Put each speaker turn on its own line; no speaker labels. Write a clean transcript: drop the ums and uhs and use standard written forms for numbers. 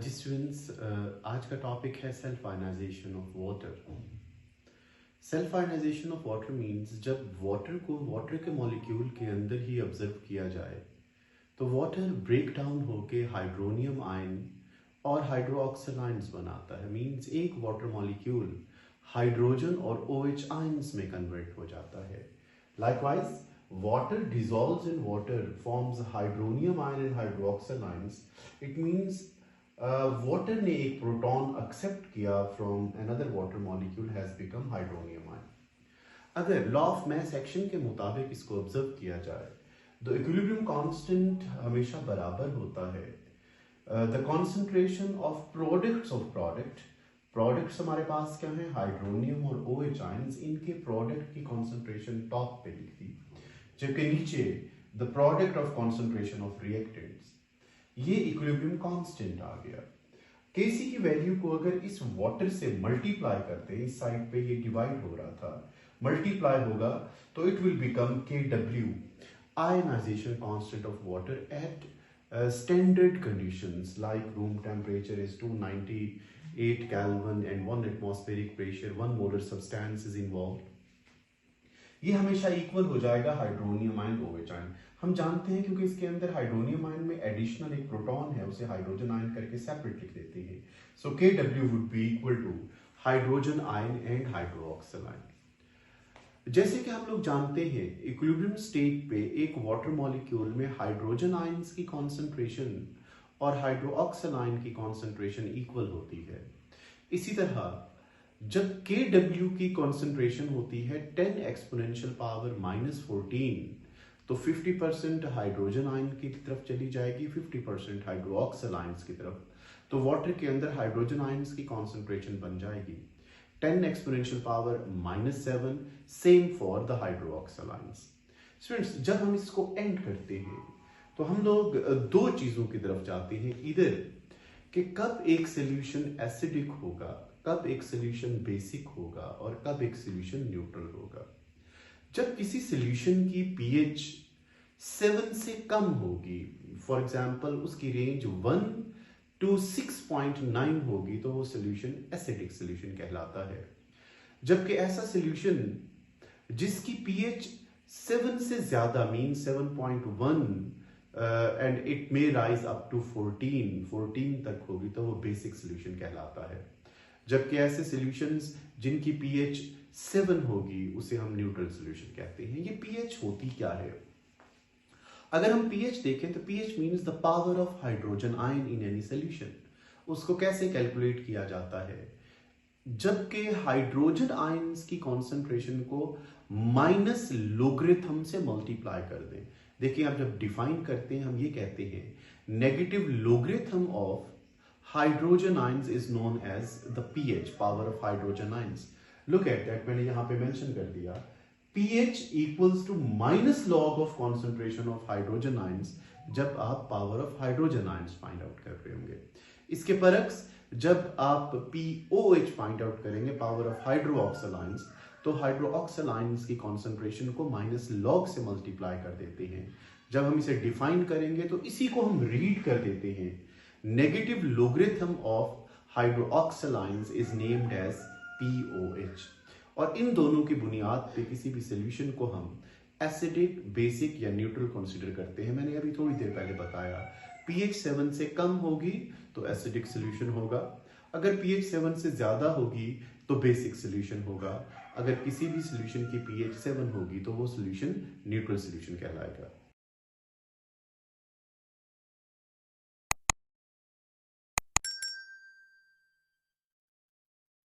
जी students, आज का topic है self ionisation of water. Self ionisation of water means जब वाटर को वाटर के मॉलिक्यूल के अंदर ही ऑब्जर्व किया जाए तो वाटर ब्रेक डाउन होके हाइड्रोनियम आयन और हाइड्रोक्सिल आयंस बनाता है। मीन्स एक वाटर मॉलिक्यूल हाइड्रोजन और OH आयंस में कन्वर्ट हो जाता है। Likewise water dissolves in water, forms hydronium ion and hydroxyl ions. It means water ने एक प्रोटॉन एक्सेप्ट किया from another water molecule has become hydronium ion. अगर लॉ ऑफ मैस एक्शन के मुताबिक इसको ऑब्जर्व किया जाए तो इक्विलिब्रियम कांस्टेंट हमेशा बराबर होता है। द कॉन्सेंट्रेशन ऑफ प्रोडक्ट्स हमारे पास क्या है, हाइड्रोनियम और OH आयंस, इनके प्रोडक्ट की कॉन्सेंट्रेशन टॉप पे लिखी, जबकि नीचे the product of concentration of reactants. ये इक्विलिब्रियम कांस्टेंट आ गया। Kc की वैल्यू को अगर इस वाटर से मल्टीप्लाई करते हैं, इस साइड पे ये डिवाइड हो रहा था, मल्टीप्लाई होगा तो it will become Kw, ionisation constant of water at standard conditions like room temperature is 298 Kelvin and 1 atmospheric pressure, 1 molar substance is involved. ये हमेशा इक्वल हो जाएगा हाइड्रोनियम आयन OH आयन। हम जानते हैं क्योंकि इसके अंदर हाइड्रोनियम आयन में एडिशनल एक प्रोटॉन है, उसे हाइड्रोजन आयन करके सेपरेट लिख देते हैं। So Kw would be equal to hydrogen ion and hydroxyl ion. जैसे कि हम लोग जानते हैं इक्विलिब्रियम स्टेट पे एक वाटर मॉलिक्यूल में हाइड्रोजन आयंस की कॉन्सेंट्रेशन और हाइड्रोक्सिल आयन की कॉन्सेंट्रेशन इक्वल होती है। इसी तरह जब Kw की कॉन्सेंट्रेशन होती है 10 एक्सपोनेंशियल पावर -14 तो 50% हाइड्रोजन आयन की तरफ चली जाएगी, 50% हाइड्रोक्सिल आयंस की तरफ। तो वाटर के अंदर हाइड्रोजन आयंस की कॉन्सेंट्रेशन बन जाएगी 10 exponential power -7, same for the hydroxyl ions. Students, जब हम इसको एंड करते हैं तो हम लोग दो चीजों की तरफ जाते हैं, इधर कि कब एक सोल्यूशन एसिडिक होगा, कब एक सोल्यूशन बेसिक होगा और कब एक सोल्यूशन न्यूट्रल होगा। जब किसी सोल्यूशन की pH 7 से कम होगी, फॉर एग्जांपल उसकी रेंज 1 to 6.9 होगी, तो वो सोल्यूशन एसिडिक सोल्यूशन कहलाता है। जबकि ऐसा सोल्यूशन जिसकी pH 7 से ज्यादा mean 7.1 and it may rise up to 14 तक होगी, तो वो बेसिक सोल्यूशन कहलाता है। जबकि ऐसे सॉल्यूशंस जिनकी pH 7 होगी उसे हम न्यूट्रल सॉल्यूशन कहते हैं। ये pH होती क्या है? अगर हम pH देखें तो pH means the power of hydrogen ion in any solution. उसको कैसे कैलकुलेट किया जाता है? जबकि हाइड्रोजन आयंस की कॉन्सेंट्रेशन को माइनस लोगरिथम से मल्टीप्लाई कर दें। देखिए, आप जब डिफाइन करते हैं हम ये कहते हैं negative logarithm of hydrogen ions is known as the pH, power of hydrogen ions. Look at that, मैंने यहां पे मेंशन कर दिया pH equals to minus log of concentration of hydrogen ions जब आप power of hydrogen ions find out कर रहे होंगे। इसके बरक्स जब आप POH फाइंड आउट करेंगे, पावर ऑफ हाइड्रोक्सिल आयंस, तो हाइड्रोक्सिल आयंस की कॉन्सेंट्रेशन को माइनस लॉग से मल्टीप्लाई कर देते हैं। जब हम इसे डिफाइन करेंगे तो इसी को हम रीड कर देते हैं, negative logarithm of hydroxyl ions is named as POH। और इन दोनों की बुनियाद पे किसी भी सोल्यूशन को हम एसिडिक, बेसिक या न्यूट्रल कंसीडर करते हैं। मैंने अभी थोड़ी देर पहले बताया pH 7 से कम होगी तो एसिडिक सोल्यूशन होगा, अगर pH 7 से ज्यादा होगी तो बेसिक सोल्यूशन होगा, अगर किसी भी सोल्यूशन की pH 7 होगी तो वो सोल्यूशन न्यूट्रल सोल्यूशन कहलाएगा।